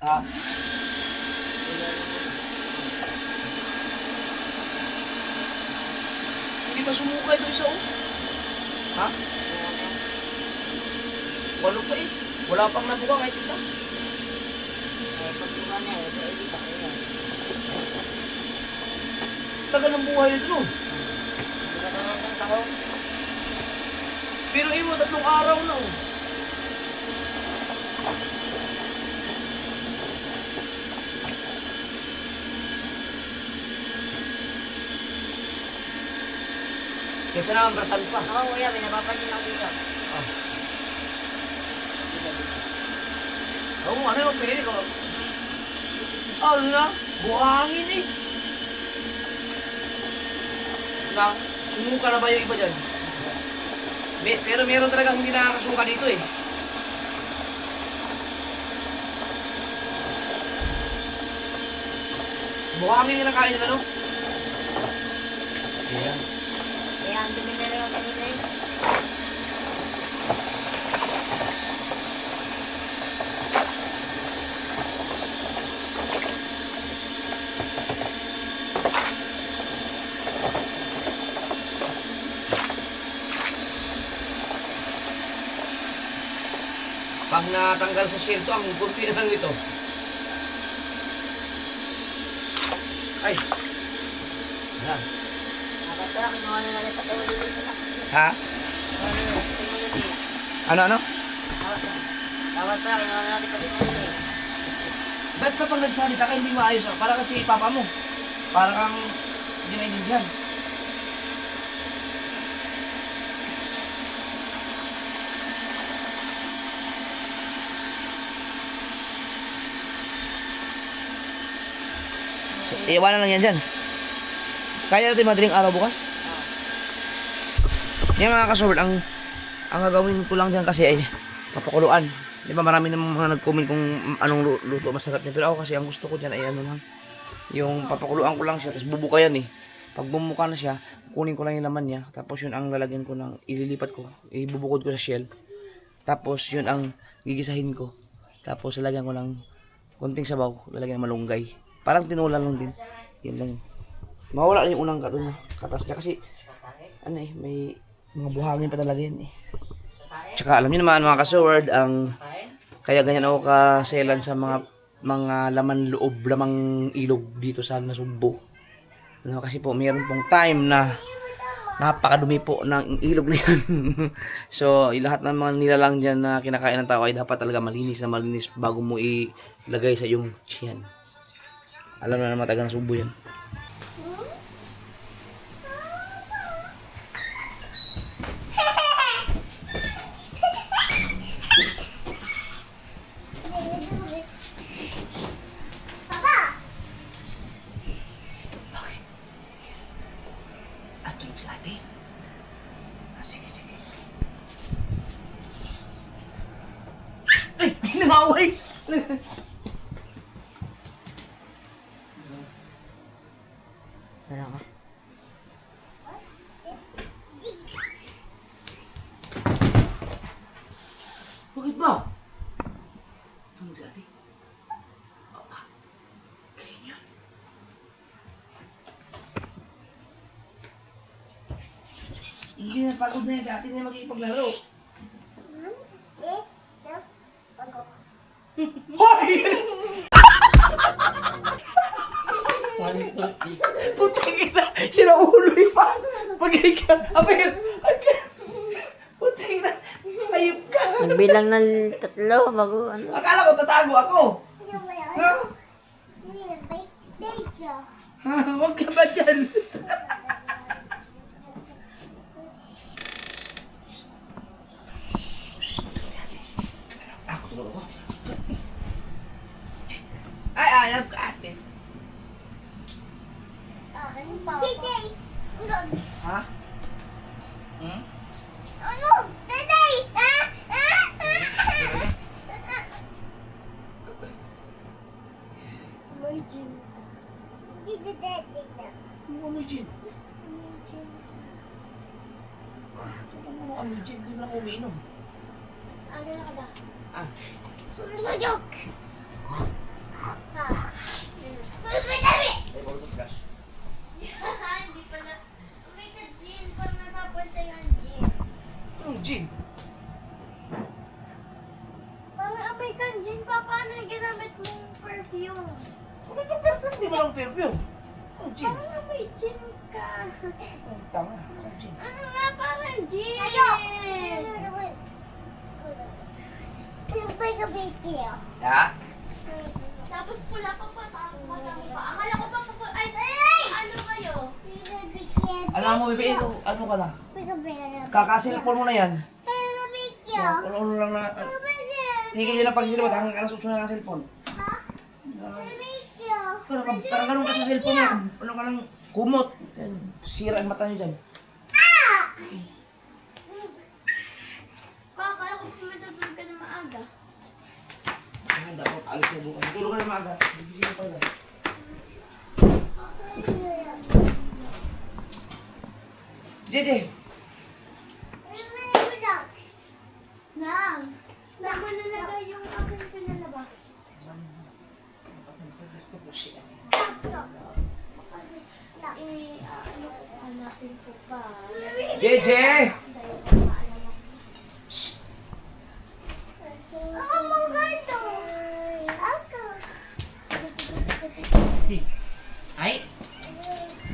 Ha? Hindi ba sumukay ito isa, oh? Ha? Walo pa eh. Wala pang nabuka kahit isa. Pag buka na eh, hindi pa kayo. Tagal ng buhay nito, no? Hindi ka naman ng tao. Pero mo 3 araw na, oh. Kesa naman, brasal pa. Ako kuya, may napapansin ako dito. Oo, ano yung pili ko? Ano na? Buhangin eh. Na, sumuka na ba yung iba dyan? Pero meron talagang hindi nakakasuka dito eh. Buhangin nila kain nila, no? Ayan. Kaya ang dumi na rin ako kanina eh. Pag natanggal sa shell to, ang kunti na lang nito. Ay! Ayan. Dapat pala, kinuha na natin pati ulit dito. Ha? Kinuha na natin pati ulit dito. Ano? Dapat pala, kinuha na natin pati ulit dito. Ba't kapag nagsalita ka hindi maayos? Para kasi papa mo. Para kang hindi naiintindihan. So, iwanan lang yan dyan. Kaya natin madaling araw bukas? Yan mga kasobert, ang gagawin ko lang dyan kasi ay papakuluan. Di ba marami namang mga nag-comment kung anong luto masarap niya. Pero ako kasi ang gusto ko dyan ay ano lang. Yung papakuluan ko lang siya, tapos bubuka yan eh. Pag bumuka na siya, kunin ko lang yung laman niya. Tapos yun ang lalagyan ko ng, ililipat ko. Ibubukod ko sa shell. Tapos yun ang gigisahin ko. Tapos lalagyan ko ng konting sabaw. Lalagyan ng malunggay. Parang tinola lang din. Yun lang. Mawala rin yung unang katas niya. Kasi ano eh, may mga buhangin pa talaga yan eh. Tsaka alam niyo naman mga ka-sword, ang kaya ganyan ako kaselan sa mga laman loob, lamang ilog dito sa Nasugbo. Kasi po mayroon pong time na napakadumi po ng ilog na yan. So lahat ng mga nilalang dyan na kinakain ng tao ay dapat talaga malinis na malinis bago mo ilagay sa iyong tiyan. Alam na naman taga Nasugbo yan. Nawaway! Wala ka. Bakit ba? Tulog si ate. Opa. Kasi yun. Hindi na pagod na yan si ate na magkipaglaro. Hoy! Putang ina! Sinaulo pa! Pag-ika! Apir! Putang ina! Ayop ka! Nagbilang ng 3 bago ano. Akala ko tatago ako! Ha? Ha? Huwag ka ba dyan? Ako tulog ako. Ay, ayaw ka ate. Ha? Hmm? Ano Jin? Ano Jin? Hindi mo lang umiinom. Ah. perfume. Hindi mo lang perfume. Ang gin. Parang may gin ka. Ang tanga. Ang gin. Ano nga, parang gin. Ha? Tapos pula pa pa, matang pa. Akala ko pa, ay, ano kayo? Alam mo, Bibi, ito, ano ka na? Kakasilpon mo na yan. Ano lang na... Tigil yun ang pagsisilipon, hanggang alas 8 na ng cellphone. Parang ganun ka sa cellphone niya. Ano ka lang kumot. Sira ang mata niyo dyan. Akala ko pa matutulog ka na maaga. Ang dapat, alis na bukas. Tulog ka na maaga. Bibising ka pala. JJ! Nang, saan mo nalagay yung aking pinalaba? Ano ko hanapin ko pa? JJ! Ay!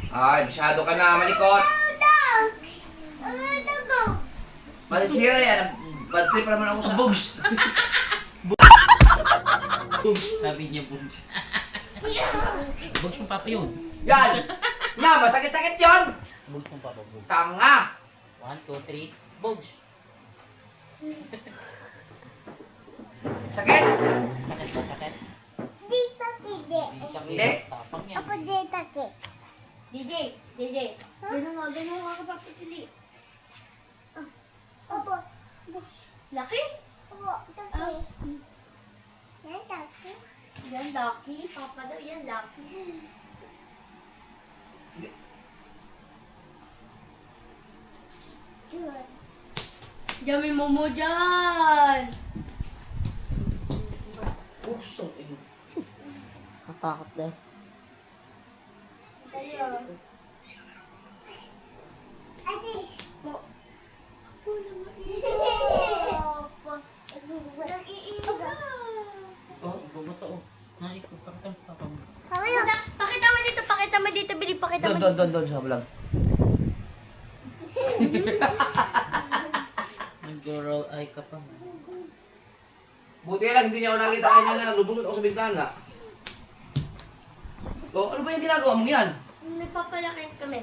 Ay, masyado ka na malikot. Masisira yan. Bad trip pa naman ako sa... Bugs! Sabi niya bugs. Bugs mo papa yun. Yan! Na, masakit-sakit yun! Bugs mo papa, bugs. Tanga! 1, 2, 3, bugs. Sakit? Sakit ba, sakit? Hindi. Hindi. Tapang yan. Ako dito ki. DJ, gano'n nga ka papitili. Opo. Laki? Opo. Taki. Yan taki. Yan, Lucky. Papa daw, yan, Lucky. Yun. Dami mo dyan! Gusto. Katakot dahil. Sa'yo. Ate. Po. Ako naman Opo. Nag-iinom ka. Oh, bumoto oh. Naikot, pakita mo sa papa mo. Pakita mo dito, Billy, pakita mo dito. Doon sa vlog. Nag-roll eye ka pa. Buti lang, hindi niya ako nakita kanya na naglubungot ako sa bintana. Oh, ano ba yung ginagawa mong yan? Nagpapalaki kami.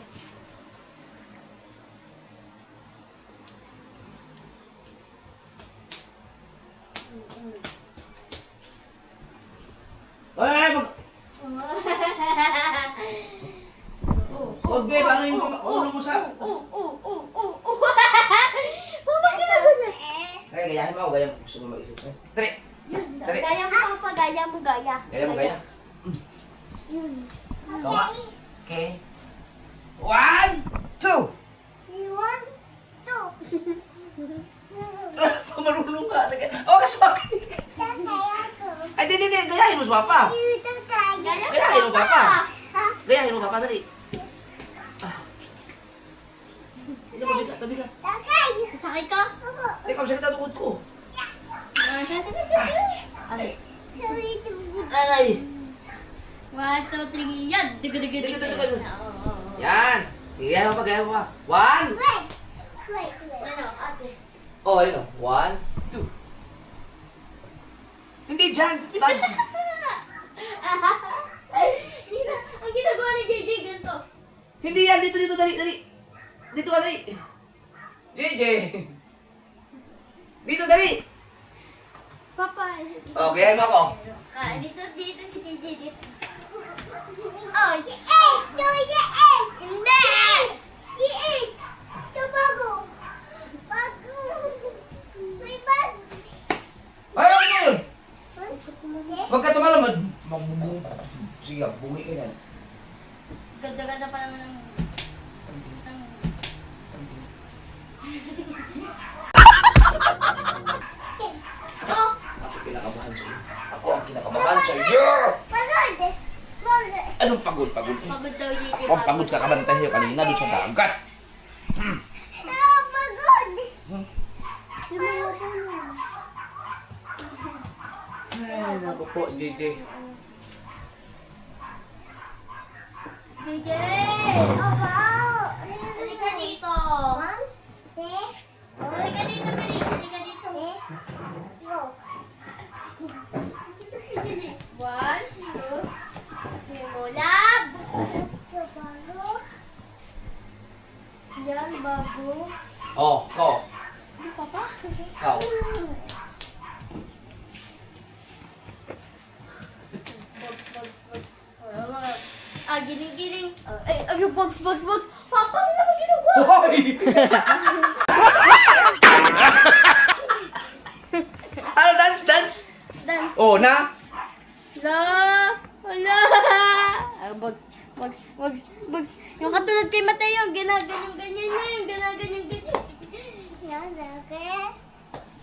Ay, mag... Oh, babe, ano yung ulo mo sa... Papa, ginagawa. Ay, gayahin mo ako, gayahin mo. Gusto mo mag-exercise. Dali! Dali! Gaya mo, Papa, gaya mo, gaya. Gaya mo, gaya. Yun. Tama. Okay. 1, 2! One, two. Marunong ka. Oh, kasi bakit? Tatay ako. Ay, di. Gayahin mo sa papa. Tatay. Gayahin mo, papa. Ha? Gayahin mo, papa, dali. Tabi ka. Tatay. Sasakay ka? Opo. Teka, masakit ang tukod ko. Aray. Sorry to Aray. 1, 2, 3, yan! Digo. Yan. Gayahin mo pa, gayahin mo pa. 1. Wait. Ano, ate? Oh, ayun o. 1, 2. Hindi dyan. Ang ginagawa ni JJ ganito. Hindi yan. Dito, dali. Dito ka, dali. JJ. Dito, dali. Papa, Oh, gayahin mo ako. dito si JJ dito. Oh, you ate. Hindi! You ate. Ito bago. May bago. Ay, ano yun? Okay? Huwag ka tumalon. Magbubungi. Sige, bungi ka yan. Ganda-ganda pa naman ng... Oh! Ako ang kinakabahan sa iyo. Pagod. Anong pagod? Pagod daw JJ. Kung pagod ka kabantay sa'yo kanina doon sa dagat. Pagod. Ay, naku po, JJ. JJ! Halika dito. Halika dito, Billy. Halika dito. Go. 1, 2, Lab. Yan, bago. Oh, ko. Ano pa pa? Ikaw. Box. Giling-giling. Ay, box. Papa, ano naman ginagawa? Hoy! Ano, dance? Dance. Oh, na? Wala. Box. Yung katulad kay Mateo, ginaganyan niya yung ginaganyan.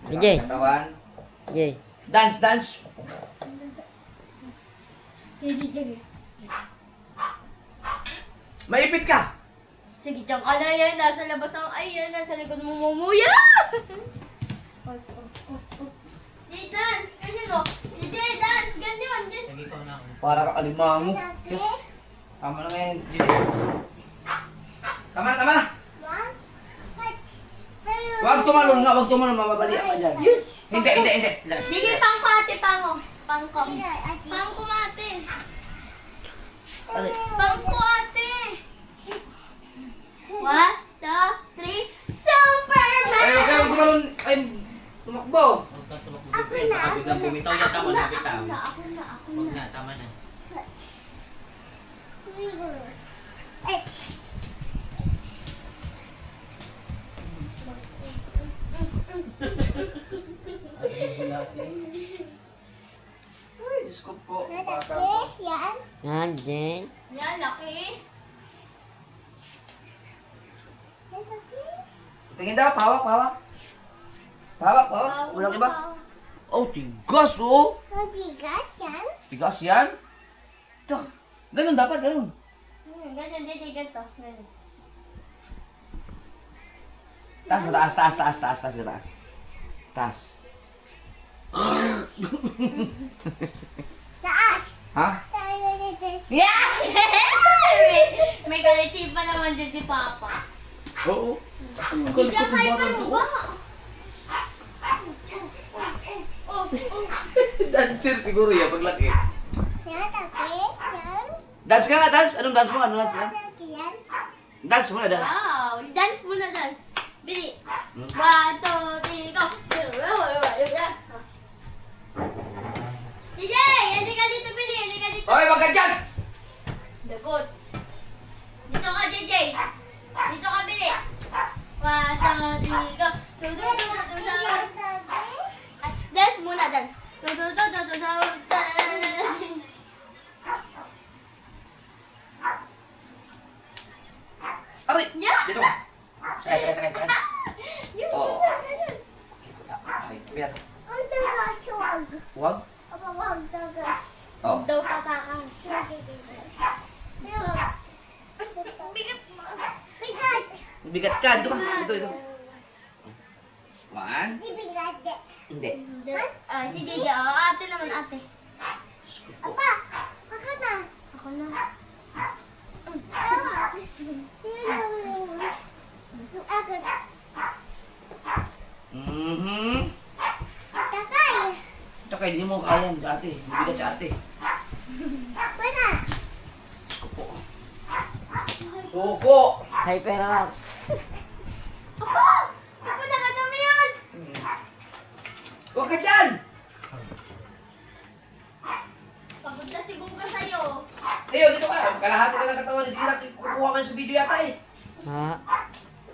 Sige. Katawan. Sige. Dance. Sige. Maipit ka. Sige, tiyan ka na yan. Nasa labas ang ayan. Nasa likod mo mumuya. DJ, dance. Ganyan o. DJ, dance. Ganyan. Lagi ko na ako. Para ka alimango. Tama na ngayon. Tama na. Huwag tumalon nga. Mababali ka dyan. Hindi. Last. Sige, pangko ate, pango. Pangko ate. Pangko ate. 1, 2, 3. Superman! Ay, huwag kayong tumalon. Ay, tumakbo. Huwag kang tumakbo. Biglang bumitaw yan sa mga bitaw. Ako na. Huwag na, tama na. Ay, Diyos ko po. Bata. Yan, Jen. Yan, laki. Tingin daw, pawak. Walang iba. Oh, tigas oh. Tigas yan. Ganun dapat, ganun. Ganyan, ganito. Taas. Ha? Yeah! May kaliti pa naman dyan si Papa. Oo. Hindi dyan hyper mo ba? Oh. Dancer siguro yan, paglaki. Dance ka nga, dance. Anong dance mo? Dance muna, dance. Wow! Dance muna, dance. Bili. 1, 2, 3, go! DJ! Hindi ka dito, Bili. Hindi ka dito. Hoy, wag ka dyan! Dagot. Dito ka, JJ. Dito ka, Bili. 1, 2, 3, go! Dance muna, dance. Aray! Yeah. Dito ka. Sakay. Oo. Ay, piyan. Wag? Oo. Daw tatakas. Bigat ka. Dito ka. Dito. 1. Hindi. Si JJ. Ate naman, ate. Ako na. Tsaka hindi mo kaya sa ate. Bigat sa ate. Suko! Hyper. Papa, nakadami yan. Huwag ka dyan! Pagod na si Guga sa'yo. Leo, dito ka. Kalahati ka ng katawan. Hindi na kukuha ka sa video yata eh. Ha?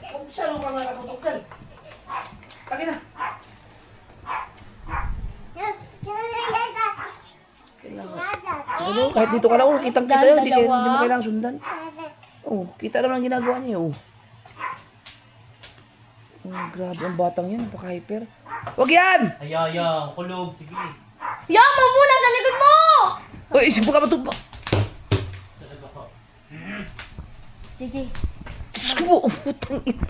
Kung saan ka nga nakaputok dyan. Taki na. Ano, kahit dito ka lang, kitang-kita yun. Hindi mo kailangang sundan. Oh, kita naman ang ginagawa niya. Oh, grabe ang batang yan. Napaka-hyper. Huwag yan! Ayaya, kulog, sige. Yaman muna sa likod mo! Uy, isip mo ka matugpa. Talaga ko. JJ. Diyos ko po, putang ina.